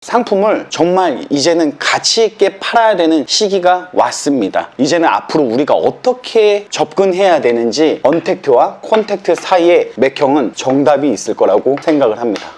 상품을 정말 이제는 가치 있게 팔아야 되는 시기가 왔습니다. 이제는 앞으로 우리가 어떻게 접근해야 되는지 언택트와 콘택트 사이에 맥형은 정답이 있을 거라고 생각을 합니다.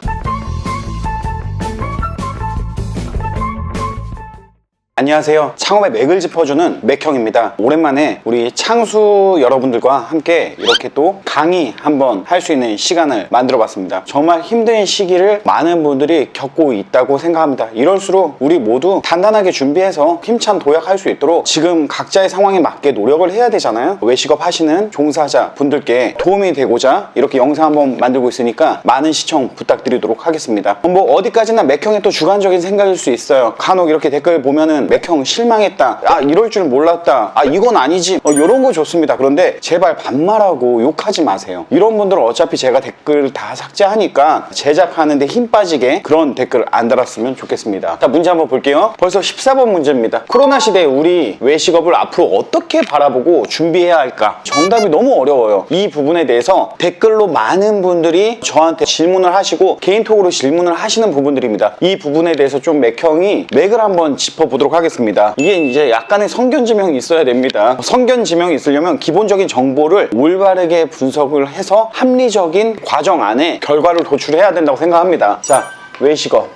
안녕하세요. 창업의 맥을 짚어주는 맥형입니다. 오랜만에 우리 창수 여러분들과 함께 이렇게 또 강의 한번 할 수 있는 시간을 만들어 봤습니다. 정말 힘든 시기를 많은 분들이 겪고 있다고 생각합니다. 이럴수록 우리 모두 단단하게 준비해서 힘찬 도약할 수 있도록 지금 각자의 상황에 맞게 노력을 해야 되잖아요. 외식업 하시는 종사자 분들께 도움이 되고자 이렇게 영상 한번 만들고 있으니까 많은 시청 부탁드리도록 하겠습니다. 뭐 어디까지나 맥형의 또 주관적인 생각일 수 있어요. 간혹 이렇게 댓글 보면은 맥형 실망했다, 이럴 줄 몰랐다, 이건 아니지, 이런 거 좋습니다. 그런데 제발 반말하고 욕하지 마세요. 이런 분들은 어차피 제가 댓글 다 삭제하니까 제작하는데 힘 빠지게 그런 댓글 안 달았으면 좋겠습니다. 자, 문제 한번 볼게요. 벌써 14번 문제입니다. 코로나 시대에 우리 외식업을 앞으로 어떻게 바라보고 준비해야 할까? 정답이 너무 어려워요. 이 부분에 대해서 댓글로 많은 분들이 저한테 질문을 하시고 개인톡으로 질문을 하시는 부분들입니다. 이 부분에 대해서 좀 맥형이 맥을 한번 짚어보도록 하겠습니다. 이게 이제 약간의 선견지명이 있어야 됩니다. 선견지명이 있으려면 기본적인 정보를 올바르게 분석을 해서 합리적인 과정 안에 결과를 도출해야 된다고 생각합니다. 자,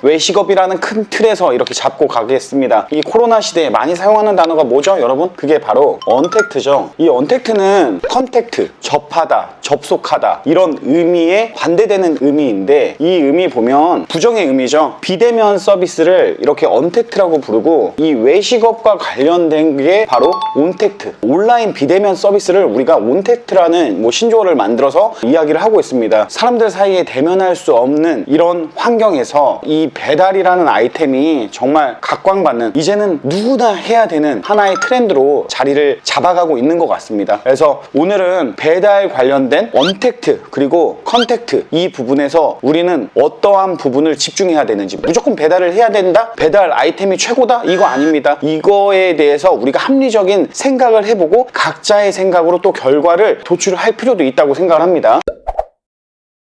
외식업이라는 큰 틀에서 이렇게 잡고 가겠습니다. 이 코로나 시대에 많이 사용하는 단어가 뭐죠, 여러분? 그게 바로 언택트죠. 이 언택트는 컨택트, 접하다, 접속하다, 이런 의미에 반대되는 의미인데, 이 의미 보면 부정의 의미죠. 비대면 서비스를 이렇게 언택트라고 부르고, 이 외식업과 관련된 게 바로 온택트, 온라인 비대면 서비스를 우리가 온택트라는 신조어를 만들어서 이야기를 하고 있습니다. 사람들 사이에 대면할 수 없는 이런 환경에서 이 배달이라는 아이템이 정말 각광받는, 이제는 누구나 해야 되는 하나의 트렌드로 자리를 잡아가고 있는 것 같습니다. 그래서 오늘은 배달 관련된 언택트 그리고 컨택트, 이 부분에서 우리는 어떠한 부분을 집중해야 되는지, 무조건 배달을 해야 된다? 배달 아이템이 최고다? 이거 아닙니다. 이거에 대해서 우리가 합리적인 생각을 해보고 각자의 생각으로 또 결과를 도출할 필요도 있다고 생각을 합니다.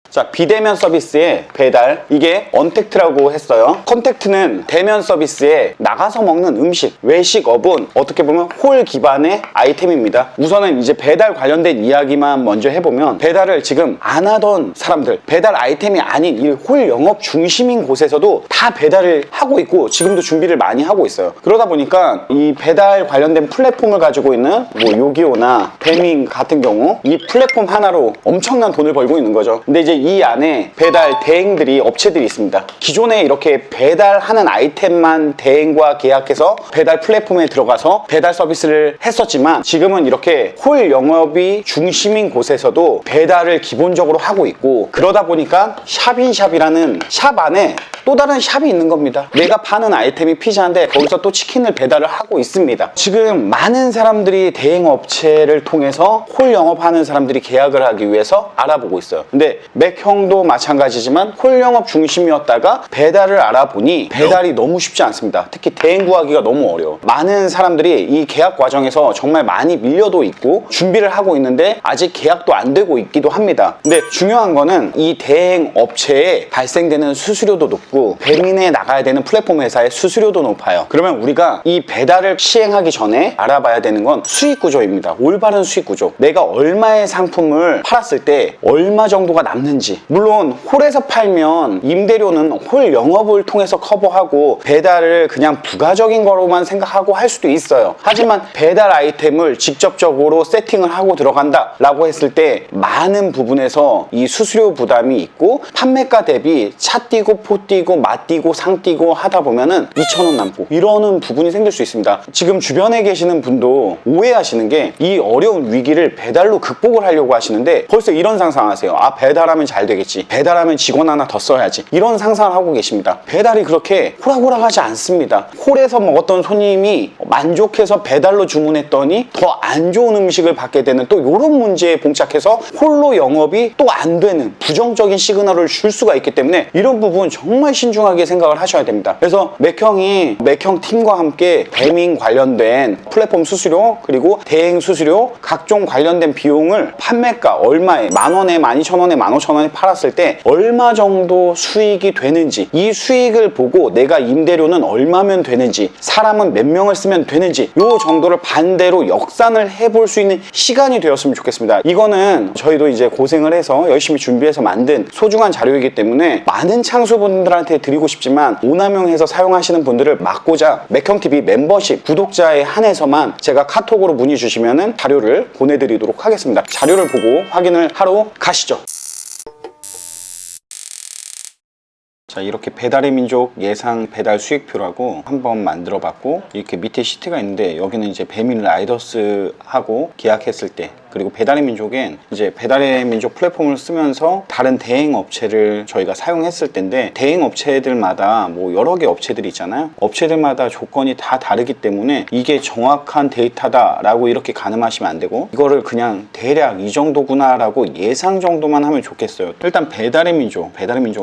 자, 비대면 서비스의 배달, 이게 언택트라고 했어요. 컨택트는 대면 서비스에 나가서 먹는 음식, 외식업은 어떻게 보면 홀 기반의 아이템입니다. 우선은 이제 배달 관련된 이야기만 먼저 해보면, 배달을 지금 안 하던 사람들, 배달 아이템이 아닌 이 홀 영업 중심인 곳에서도 다 배달을 하고 있고 지금도 준비를 많이 하고 있어요. 그러다 보니까 이 배달 관련된 플랫폼을 가지고 있는 요기요나 배민 같은 경우 이 플랫폼 하나로 엄청난 돈을 벌고 있는 거죠. 근데 이제 이 안에 배달 대행들이, 업체들이 있습니다. 기존에 이렇게 배달하는 아이템만 대행과 계약해서 배달 플랫폼에 들어가서 배달 서비스를 했었지만, 지금은 이렇게 홀 영업이 중심인 곳에서도 배달을 기본적으로 하고 있고, 그러다 보니까 샵인샵이라는 샵 안에 또 다른 샵이 있는 겁니다. 내가 파는 아이템이 피자인데 거기서 또 치킨을 배달을 하고 있습니다. 지금 많은 사람들이 대행 업체를 통해서 홀 영업하는 사람들이 계약을 하기 위해서 알아보고 있어요. 근데 맥형도 마찬가지지만 홀 영업 중심이었다가 배달을 알아보니 배달이 너무 쉽지 않습니다. 특히 대행 구하기가 너무 어려워. 많은 사람들이 이 계약 과정에서 정말 많이 밀려도 있고 준비를 하고 있는데 아직 계약도 안 되고 있기도 합니다. 근데 중요한 거는 이 대행 업체에 발생되는 수수료도 높고 배민에 나가야 되는 플랫폼 회사의 수수료도 높아요. 그러면 우리가 이 배달을 시행하기 전에 알아봐야 되는 건 수익 구조입니다. 올바른 수익 구조. 내가 얼마의 상품을 팔았을 때 얼마 정도가 남는지. 물론 홀에서 팔면 임대료는 홀 영업을 통해서 커버하고 배달을 그냥 부가적인 거로만 생각하고 할 수도 있어요. 하지만 배달 아이템을 직접적으로 세팅을 하고 들어간다 라고 했을 때 많은 부분에서 이 수수료 부담이 있고, 판매가 대비 차 띄고 포 띄고 맛 띄고 상 띄고 하다 보면은 2,000원 남고, 이러는 부분이 생길 수 있습니다. 지금 주변에 계시는 분도 오해하시는 게, 이 어려운 위기를 배달로 극복을 하려고 하시는데 벌써 이런 상상하세요. 배달하면 잘 되겠지, 배달하면 직원 하나 더 써야지, 이런 상상을 하고 계십니다. 배달이 그렇게 호락호락하지 않습니다. 홀에서 먹었던 손님이 만족해서 배달로 주문했더니 더 안 좋은 음식을 받게 되는 또 이런 문제에 봉착해서 홀로 영업이 또 안 되는 부정적인 시그널을 줄 수가 있기 때문에 이런 부분 정말 신중하게 생각을 하셔야 됩니다. 그래서 맥형이 맥형 팀과 함께 배민 관련된 플랫폼 수수료 그리고 대행 수수료 각종 관련된 비용을 판매가 얼마에 10,000원에 12,000원에 15,000원에 15,000원에 팔았을 때 얼마 정도 수익이 되는지, 이 수익을 보고 내가 임대료는 얼마면 되는지, 사람은 몇 명을 쓰면 되는지, 요 정도를 반대로 역산을 해볼 수 있는 시간이 되었으면 좋겠습니다. 이거는 저희도 이제 고생을 해서 열심히 준비해서 만든 소중한 자료이기 때문에 많은 창수분들한테 드리고 싶지만 오남용해서 사용하시는 분들을 막고자 맥형TV 멤버십 구독자에 한해서만 제가 카톡으로 문의 주시면은 자료를 보내드리도록 하겠습니다. 자료를 보고 확인을 하러 가시죠. 자, 이렇게 배달의 민족 예상 배달 수익표라고 한번 만들어 봤고, 이렇게 밑에 시트가 있는데 여기는 이제 배민 라이더스하고 계약했을 때, 그리고 배달의 민족엔 이제 배달의 민족 플랫폼을 쓰면서 다른 대행 업체를 저희가 사용했을 텐데, 대행 업체들마다 뭐 여러 개 업체들이 있잖아요. 업체들마다 조건이 다 다르기 때문에 이게 정확한 데이터다 라고 이렇게 가늠하시면 안 되고, 이거를 그냥 대략 이 정도구나 라고 예상 정도만 하면 좋겠어요. 일단 배달의 민족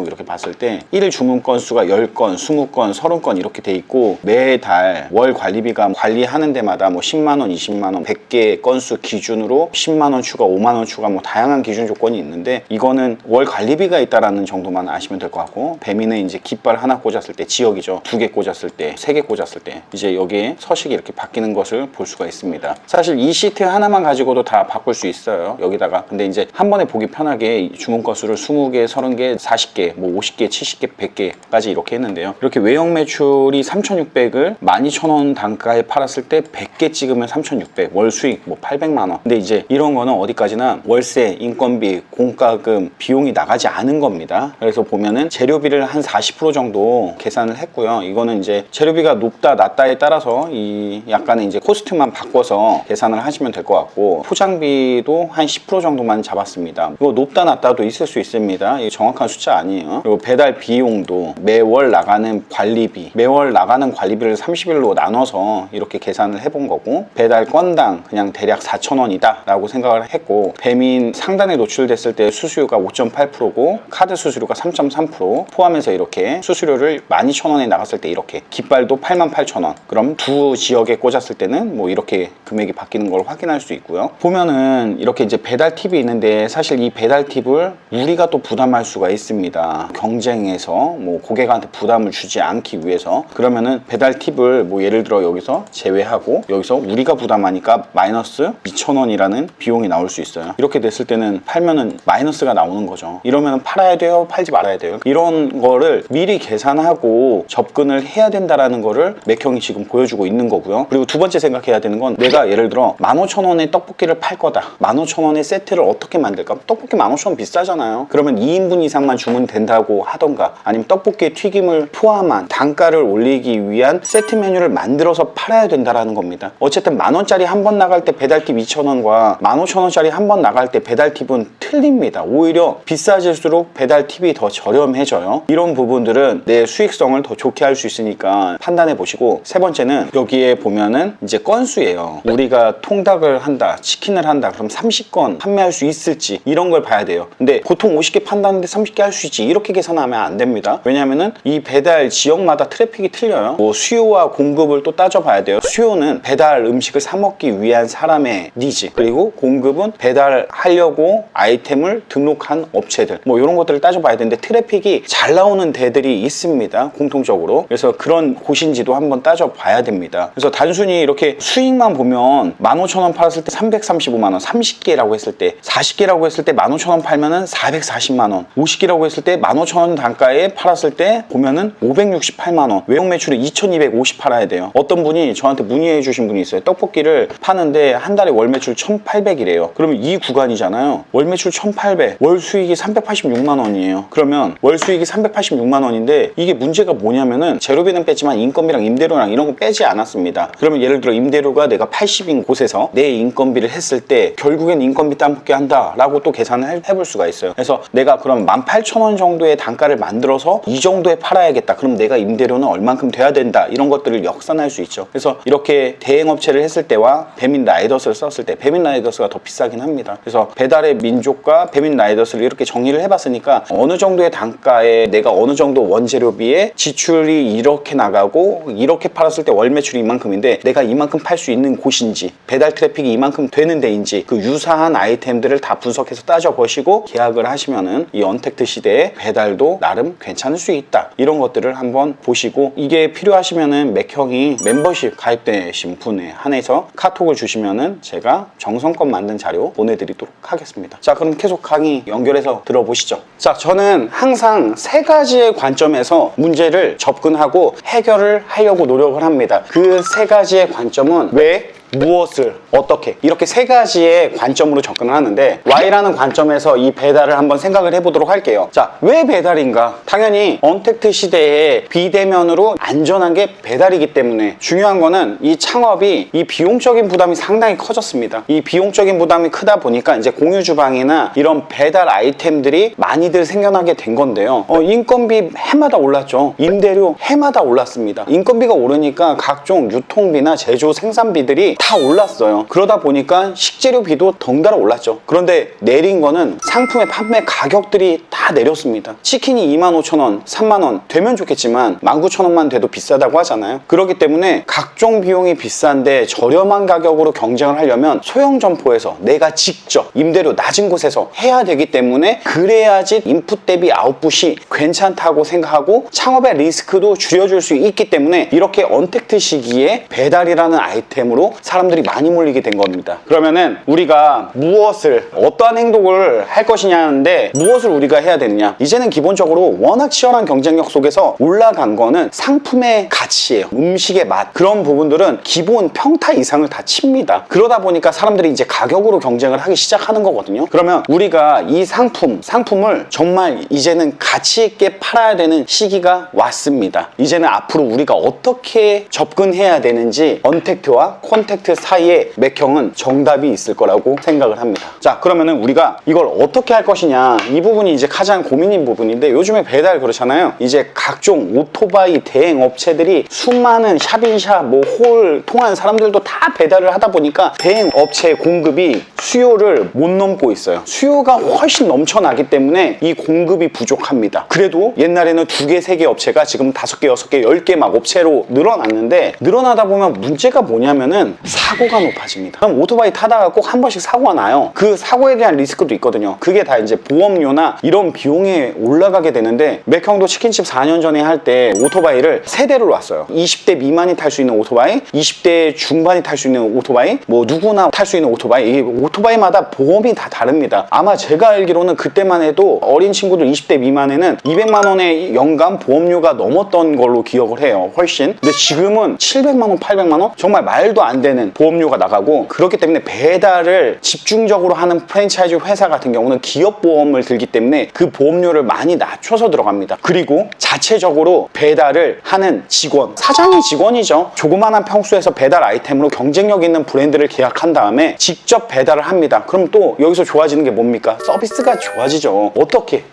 이렇게 봤을 때 1일 주문 건수가 10건, 20건, 30건 이렇게 돼 있고, 매달 월 관리비가 관리하는 데마다 뭐 10만원, 20만원, 100개 건수 기준으로 10만원 추가, 5만원 추가, 뭐 다양한 기준 조건이 있는데, 이거는 월 관리비가 있다라는 정도만 아시면 될 것 같고, 배민은 이제 깃발 하나 꽂았을 때, 지역이죠. 2개 꽂았을 때, 3개 꽂았을 때 이제 여기에 서식이 이렇게 바뀌는 것을 볼 수가 있습니다. 사실 이 시트 하나만 가지고도 다 바꿀 수 있어요, 여기다가. 근데 이제 한 번에 보기 편하게 주문 건수를 20개, 30개, 40개, 뭐 50개, 70개, 100개까지 이렇게 했는데요. 이렇게 외형 매출이 3,600을 12,000원 단가에 팔았을 때 100개 찍으면 3,600, 월 수익 뭐 800만원. 근데 이제 이런 거는 어디까지나 월세, 인건비, 공과금, 비용이 나가지 않은 겁니다. 그래서 보면은 재료비를 한 40% 정도 계산을 했고요. 이거는 이제 재료비가 높다 낮다에 따라서 이 약간의 이제 코스트만 바꿔서 계산을 하시면 될 것 같고, 포장비도 한 10% 정도만 잡았습니다. 이거 높다 낮다도 있을 수 있습니다. 이게 정확한 숫자 아니에요. 그리고 배달 비용도 매월 나가는 관리비, 매월 나가는 관리비를 30일로 나눠서 이렇게 계산을 해본 거고, 배달 건당 그냥 대략 4,000원이다 라고 생각을 했고, 배민 상단에 노출됐을 때 수수료가 5.8%고 카드 수수료가 3.3% 포함해서 이렇게 수수료를 12,000원에 나갔을 때 이렇게, 깃발도 88,000원. 그럼 두 지역에 꽂았을 때는 뭐 이렇게 금액이 바뀌는 걸 확인할 수 있고요. 보면은 이렇게 이제 배달 팁이 있는데, 사실 이 배달 팁을 우리가 또 부담할 수가 있습니다. 경쟁에서 뭐 고객한테 부담을 주지 않기 위해서. 그러면은 배달 팁을 뭐 예를 들어 여기서 제외하고 여기서 우리가 부담하니까 마이너스 2,000원이라는 비용이 나올 수 있어요. 이렇게 됐을 때는 팔면은 마이너스가 나오는 거죠. 이러면은 팔아야 돼요, 팔지 말아야 돼요? 이런 거를 미리 계산하고 접근을 해야 된다라는 거를 맥형이 지금 보여주고 있는 거고요. 그리고 두 번째 생각해야 되는 건, 내가 예를 들어 15,000원에 떡볶이를 팔 거다, 15,000원에 세트를 어떻게 만들까? 떡볶이 15,000원 비싸잖아요. 그러면 2인분 이상만 주문된다고 하던가, 아니면 떡볶이에 튀김을 포함한 단가를 올리기 위한 세트 메뉴를 만들어서 팔아야 된다라는 겁니다. 어쨌든 만원짜리 한 번 나갈 때 배달팁 2,000원과 15,000원짜리 한 번 나갈 때 배달팁은 틀립니다. 오히려 비싸질수록 배달팁이 더 저렴해져요. 이런 부분들은 내 수익성을 더 좋게 할 수 있으니까 판단해 보시고, 세 번째는 여기에 보면은 이제 건수예요. 우리가 통닭을 한다, 치킨을 한다, 그럼 30건 판매할 수 있을지 이런 걸 봐야 돼요. 근데 보통 50개 판다는데 30개 할 수 있지, 이렇게 계산하면 안 됩니다. 왜냐면은 이 배달 지역마다 트래픽이 틀려요. 뭐 수요와 공급을 또 따져봐야 돼요. 수요는 배달 음식을 사 먹기 위한 사람의 니즈, 그리고 공급은 배달하려고 아이템을 등록한 업체들, 뭐 이런 것들을 따져봐야 되는데, 트래픽이 잘 나오는 데들이 있습니다, 공통적으로. 그래서 그런 곳인지도 한번 따져봐야 됩니다. 그래서 단순히 이렇게 수익만 보면 15,000원 팔았을 때 335만원, 30개라고 했을 때, 40개라고 했을 때 15,000원 팔면은 440만원, 50개라고 했을 때 15,000원 단가에 팔았을 때 보면은 568만원, 외형 매출이 2,250 팔아야 돼요. 어떤 분이 저한테 문의해 주신 분이 있어요. 떡볶이를 파는데 한 달에 월 매출 1,800이래요. 그러면 이 구간이잖아요. 월 매출 1,800, 월 수익이 386만원이에요. 그러면 월 수익이 386만원인데, 이게 문제가 뭐냐면은 재료비는 뺐지만 인건비랑 임대료랑 이런 거 빼지 않았습니다. 그러면 예를 들어 임대료가 내가 80인 곳에서 내 인건비를 했을 때 결국엔 인건비 따먹게 한다 라고 또 계산을 해볼 수가 있어요. 그래서 내가 그럼 18,000원 정도의 단가를 만들어서 이 정도에 팔아야겠다, 그럼 내가 임대료는 얼만큼 돼야 된다, 이런 것들을 역산할 수 있죠. 그래서 이렇게 대행업체를 했을 때와 배민 라이더스를 썼을 때, 배민 라이더스 라이더스가 더 비싸긴 합니다. 그래서 배달의 민족과 배민 라이더스를 이렇게 정리를 해봤으니까 어느 정도의 단가에 내가 어느 정도 원재료비에 지출이 이렇게 나가고 이렇게 팔았을 때 월 매출이 이만큼인데 내가 이만큼 팔 수 있는 곳인지 배달 트래픽이 이만큼 되는 데인지 그 유사한 아이템들을 다 분석해서 따져보시고 계약을 하시면은 이 언택트 시대에 배달도 나름 괜찮을 수 있다. 이런 것들을 한번 보시고 이게 필요하시면은 맥형이 멤버십 가입되신 분에 한해서 카톡을 주시면은 제가 정성껏 만든 자료 보내드리도록 하겠습니다. 자, 그럼 계속 강의 연결해서 들어보시죠. 자, 저는 항상 세 가지의 관점에서 문제를 접근하고 해결을 하려고 노력을 합니다. 그 세 가지의 관점은 왜, 무엇을, 어떻게 이렇게 세 가지의 관점으로 접근을 하는데 Y라는 관점에서 이 배달을 한번 생각을 해보도록 할게요. 자, 왜 배달인가? 당연히 언택트 시대에 비대면으로 안전한 게 배달이기 때문에 중요한 거는 이 창업이 이 비용적인 부담이 상당히 커졌습니다. 이 비용적인 부담이 크다 보니까 이제 공유 주방이나 이런 배달 아이템들이 많이들 생겨나게 된 건데요. 인건비 해마다 올랐죠. 임대료 해마다 올랐습니다. 인건비가 오르니까 각종 유통비나 제조 생산비들이 다 올랐어요. 그러다 보니까 식재료비도 덩달아 올랐죠. 그런데 내린 거는 상품의 판매 가격들이 다 내렸습니다. 치킨이 25,000원, 3만원 되면 좋겠지만 19,000원만 돼도 비싸다고 하잖아요. 그렇기 때문에 각종 비용이 비싼데 저렴한 가격으로 경쟁을 하려면 소형 점포에서 내가 직접 임대료 낮은 곳에서 해야 되기 때문에 그래야지 인풋 대비 아웃풋이 괜찮다고 생각하고 창업의 리스크도 줄여줄 수 있기 때문에 이렇게 언택트 시기에 배달이라는 아이템으로 사람들이 많이 몰리게 된 겁니다. 그러면은 우리가 무엇을 어떠한 행동을 할 것이냐는데 무엇을 우리가 해야 되느냐? 이제는 기본적으로 워낙 치열한 경쟁력 속에서 올라간 거는 상품의 가치예요. 음식의 맛 그런 부분들은 기본 평타 이상을 다 칩니다. 그러다 보니까 사람들이 이제 가격으로 경쟁을 하기 시작하는 거거든요. 그러면 우리가 이 상품을 정말 이제는 가치 있게 팔아야 되는 시기가 왔습니다. 이제는 앞으로 우리가 어떻게 접근해야 되는지 언택트와 콘택트 사이에 맥형은 정답이 있을 거라고 생각을 합니다. 자, 그러면은 우리가 이걸 어떻게 할 것이냐, 이 부분이 이제 가장 고민인 부분인데 요즘에 배달 그렇잖아요. 이제 각종 오토바이 대행 업체들이 수많은 샵인샵 홀 통한 사람들도 다 배달을 하다 보니까 대행 업체의 공급이 수요를 못 넘고 있어요. 수요가 훨씬 넘쳐나기 때문에 이 공급이 부족합니다. 그래도 옛날에는 2개, 3개 업체가 지금 5개, 6개, 10개 막 업체로 늘어났는데 늘어나다 보면 문제가 뭐냐면은 사고가 높아집니다. 그럼 오토바이 타다가 꼭 한 번씩 사고가 나요. 그 사고에 대한 리스크도 있거든요. 그게 다 이제 보험료나 이런 비용에 올라가게 되는데 맥형도 치킨집 4년 전에 할 때 오토바이를 3대를 놨어요. 20대 미만이 탈 수 있는 오토바이, 20대 중반이 탈 수 있는 오토바이, 누구나 탈 수 있는 오토바이. 이 오토바이마다 보험이 다 다릅니다. 아마 제가 알기로는 그때만 해도 어린 친구들 20대 미만에는 200만 원의 연간 보험료가 넘었던 걸로 기억을 해요. 훨씬. 근데 지금은 700만 원, 800만 원? 정말 말도 안 되는 보험료가 나가고 그렇기 때문에 배달을 집중적으로 하는 프랜차이즈 회사 같은 경우는 기업 보험을 들기 때문에 그 보험료를 많이 낮춰서 들어갑니다. 그리고 자체적으로 배달을 하는 직원, 사장이 직원이죠. 조그만한 평수에서 배달 아이템으로 경쟁력 있는 브랜드를 계약한 다음에 직접 배달을 합니다. 그럼 또 여기서 좋아지는 게 뭡니까? 서비스가 좋아지죠. 어떻게?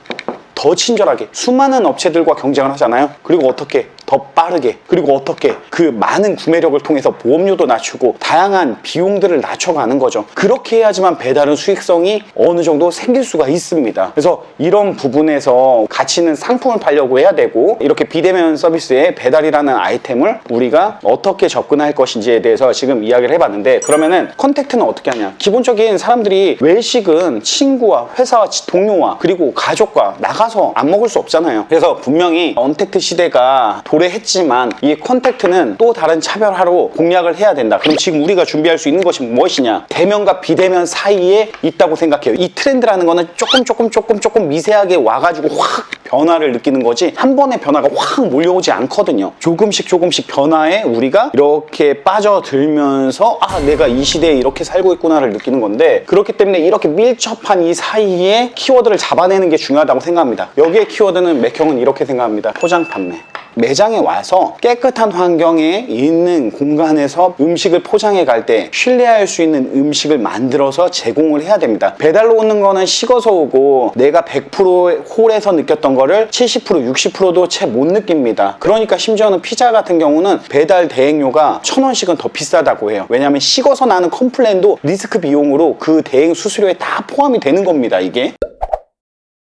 더 친절하게 수많은 업체들과 경쟁을 하잖아요. 그리고 어떻게? 더 빠르게, 그리고 어떻게 그 많은 구매력을 통해서 보험료도 낮추고 다양한 비용들을 낮춰가는 거죠. 그렇게 해야지만 배달은 수익성이 어느 정도 생길 수가 있습니다. 그래서 이런 부분에서 가치 있는 상품을 팔려고 해야 되고 이렇게 비대면 서비스에 배달이라는 아이템을 우리가 어떻게 접근할 것인지에 대해서 지금 이야기를 해봤는데 그러면은 컨택트는 어떻게 하냐? 기본적인 사람들이 외식은 친구와 회사와 동료와 그리고 가족과 나가서 안 먹을 수 없잖아요. 그래서 분명히 언택트 시대가 도래했지만 이 컨택트는 또 다른 차별화로 공략을 해야 된다. 그럼 지금 우리가 준비할 수 있는 것이 무엇이냐? 대면과 비대면 사이에 있다고 생각해요. 이 트렌드라는 거는 조금 미세하게 와가지고 확 변화를 느끼는 거지 한 번에 변화가 확 몰려오지 않거든요. 조금씩 변화에 우리가 이렇게 빠져들면서 내가 이 시대에 이렇게 살고 있구나를 느끼는 건데 그렇기 때문에 이렇게 밀접한 이 사이에 키워드를 잡아내는 게 중요하다고 생각합니다. 여기에 키워드는 맥형은 이렇게 생각합니다. 포장 판매. 매장에 와서 깨끗한 환경에 있는 공간에서 음식을 포장해 갈 때 신뢰할 수 있는 음식을 만들어서 제공을 해야 됩니다. 배달로 오는 거는 식어서 오고 내가 100% 홀에서 느꼈던 거를 70% 60%도 채 못 느낍니다. 그러니까 심지어는 피자 같은 경우는 배달 대행료가 1,000원씩은 더 비싸다고 해요. 왜냐하면 식어서 나는 컴플레인도 리스크 비용으로 그 대행 수수료에 다 포함이 되는 겁니다. 이게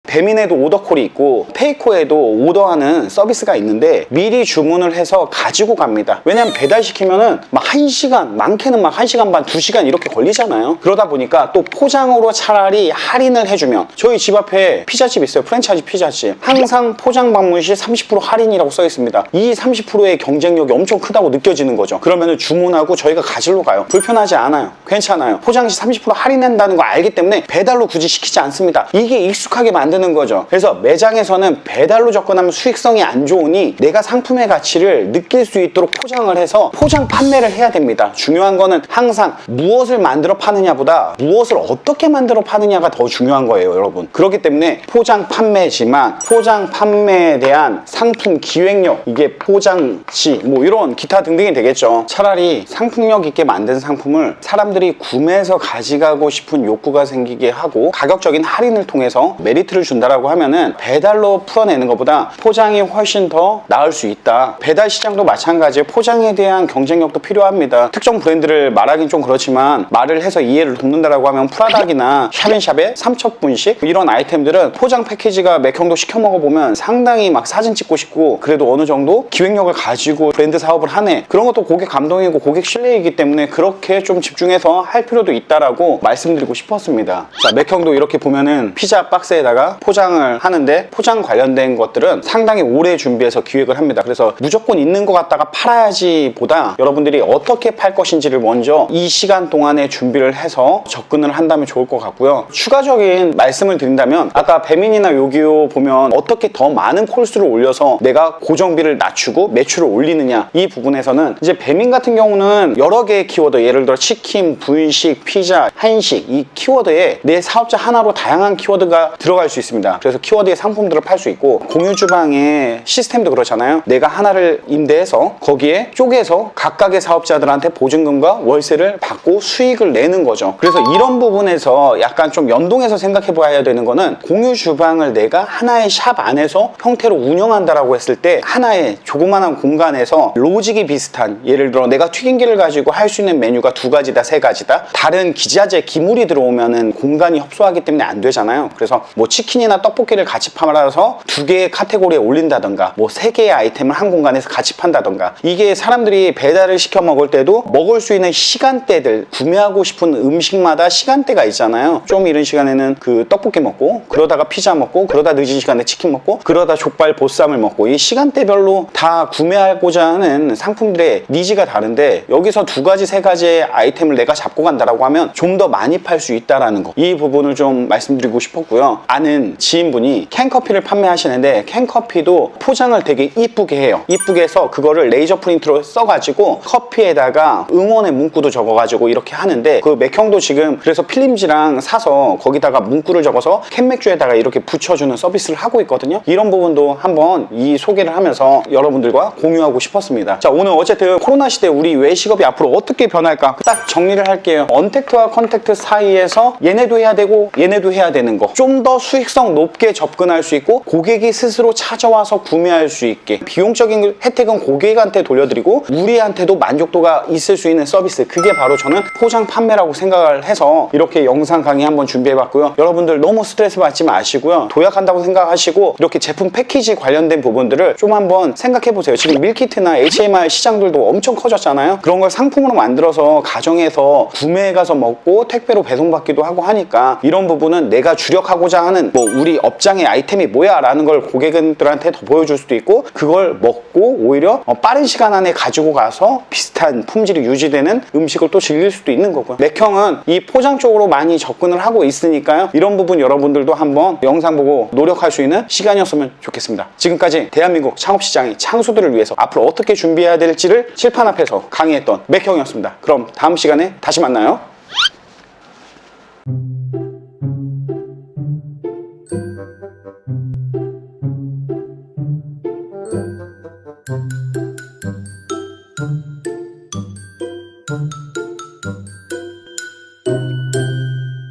배민에도 오더콜이 있고 페이코에도 오더하는 서비스가 있는데 미리 주문을 해서 가지고 갑니다. 왜냐면 배달시키면은 막 1시간, 많게는 막 1시간 반, 2시간 이렇게 걸리잖아요. 그러다 보니까 또 포장으로 차라리 할인을 해주면, 저희 집 앞에 피자집 있어요. 프랜차이즈 피자집. 항상 포장 방문 시 30% 할인이라고 써 있습니다. 이 30%의 경쟁력이 엄청 크다고 느껴지는 거죠. 그러면은 주문하고 저희가 가지러 가요. 불편하지 않아요. 괜찮아요. 포장 시 30% 할인한다는 거 알기 때문에 배달로 굳이 시키지 않습니다. 이게 익숙하게 만드는 거죠. 그래서 매장에서는 배달로 접근하면 수익성이 안 좋으니 내가 상품의 가치를 느낄 수 있도록 포장을 해서 포장 판매를 해야 됩니다. 중요한 거는 항상 무엇을 만들어 파느냐보다 무엇을 어떻게 만들어 파느냐가 더 중요한 거예요, 여러분. 그렇기 때문에 포장 판매지만 포장 판매에 대한 상품 기획력, 이게 포장지 뭐 이런 기타 등등이 되겠죠. 차라리 상품력 있게 만든 상품을 사람들이 구매해서 가져가고 싶은 욕구가 생기게 하고 가격적인 할인을 통해서 메리트를 준다라고 하면은 배달로 풀어내는 것보다 포장이 훨씬 더 나을 수 있다. 배달 시장도 마찬가지예요. 포장에 대한 경쟁력도 필요합니다. 특정 브랜드를 말하긴 좀 그렇지만 말을 해서 이해를 돕는다라고 하면 프라닭이나 샤벤샵의 삼척분식 이런 아이템들은 포장 패키지가 맥형도 시켜 먹어보면 상당히 막 사진 찍고 싶고 그래도 어느 정도 기획력을 가지고 브랜드 사업을 하네. 그런 것도 고객 감동이고 고객 신뢰이기 때문에 그렇게 좀 집중해서 할 필요도 있다라고 말씀드리고 싶었습니다. 자, 맥형도 이렇게 보면은 피자 박스에다가 포장을 하는데 포장 관련된 것들은 상당히 오래 준비해서 기획을 합니다. 그래서 무조건 있는 것 같다가 팔아야지 보다 여러분들이 어떻게 팔 것인지를 먼저 이 시간 동안에 준비를 해서 접근을 한다면 좋을 것 같고요. 추가적인 말씀을 드린다면 아까 배민이나 요기요 보면 어떻게 더 많은 콜수를 올려서 내가 고정비를 낮추고 매출을 올리느냐, 이 부분에서는 이제 배민 같은 경우는 여러 개의 키워드, 예를 들어 치킨, 분식, 피자, 한식, 이 키워드에 내 사업자 하나로 다양한 키워드가 들어갈 수 있습니다. 그래서 키워드의 상품들을 팔 수 있고 공유 주방의 시스템도 그렇잖아요. 내가 하나를 임대해서 거기에 쪼개서 각각의 사업자들한테 보증금과 월세를 받고 수익을 내는 거죠. 그래서 이런 부분에서 약간 좀 연동해서 생각해 봐야 되는 거는 공유 주방을 내가 하나의 샵 안에서 형태로 운영한다라고 했을 때 하나의 조그만한 공간에서 로직이 비슷한, 예를 들어 내가 튀김기를 가지고 할 수 있는 메뉴가 2가지다 3가지다, 다른 기자재 기물이 들어오면은 공간이 협소하기 때문에 안 되잖아요. 그래서 뭐 치킨이나 떡볶이를 같이 팔아서 2개의 카테고리에 올린다던가 뭐 3개의 아이템을 한 공간에서 같이 판다던가, 이게 사람들이 배달을 시켜 먹을 때도 먹을 수 있는 시간대들, 구매하고 싶은 음식마다 시간대가 있잖아요. 좀 이른 시간에는 그 떡볶이 먹고 그러다가 피자 먹고 그러다 늦은 시간에 치킨 먹고 그러다 족발 보쌈을 먹고, 이 시간대별로 다 구매하고자 하는 상품들의 니즈가 다른데 여기서 2가지 3가지의 아이템을 내가 잡고 간다라고 하면 좀 더 많이 팔 수 있다라는 거, 이 부분을 좀 말씀드리고 싶었고요. 아는 지인분이 캔커피를 판매하시는데 캔커피도 포장을 되게 이쁘게 해요. 이쁘게 해서 그거를 레이저 프린트로 써가지고 커피에다가 응원의 문구도 적어가지고 이렇게 하는데, 그 맥형도 지금 그래서 필름지랑 사서 거기다가 문구를 적어서 캔맥주에다가 이렇게 붙여주는 서비스를 하고 있거든요. 이런 부분도 한번 이 소개를 하면서 여러분들과 공유하고 싶었습니다. 자, 오늘 어쨌든 코로나 시대 우리 외식업이 앞으로 어떻게 변할까 딱 정리를 할게요. 언택트와 컨택트 사이에서 얘네도 해야 되고 얘네도 해야 되는 거, 좀 더 수익성 높게 접근할 수 있고 고객이 스스로 찾아와서 구매할 수 있게, 비용적인 혜택은 고객한테 돌려드리고 우리한테도 만족도가 있을 수 있는 서비스, 그게 바로 저는 포장 판매라고 생각을 해서 이렇게 영상 강의 한번 준비해봤고요. 여러분들 너무 스트레스 받지 마시고요. 도약한다고 생각하시고 이렇게 제품 패키지 관련된 부분들을 좀 한번 생각해보세요. 지금 밀키트나 HMR 시장들도 엄청 커졌잖아요. 그런 걸 상품으로 만들어서 가정에서 구매해가서 먹고 택배로 배송받기도 하고 하니까 이런 부분은 내가 주력하고자 하는 뭐 우리 업장의 아이템이 뭐야 라는 걸 고객들한테 더 보여줄 수도 있고, 그걸 먹고 오히려 빠른 시간 안에 가지고 가서 비슷한 품질이 유지되는 음식을 또 즐길 수도 있는 거고요. 맥형은 이 포장 쪽으로 많이 접근을 하고 있으니까요. 이런 부분 여러분들도 한번 영상 보고 노력할 수 있는 시간이었으면 좋겠습니다. 지금까지 대한민국 창업시장의 창수들을 위해서 앞으로 어떻게 준비해야 될지를 칠판 앞에서 강의했던 맥형이었습니다. 그럼 다음 시간에 다시 만나요.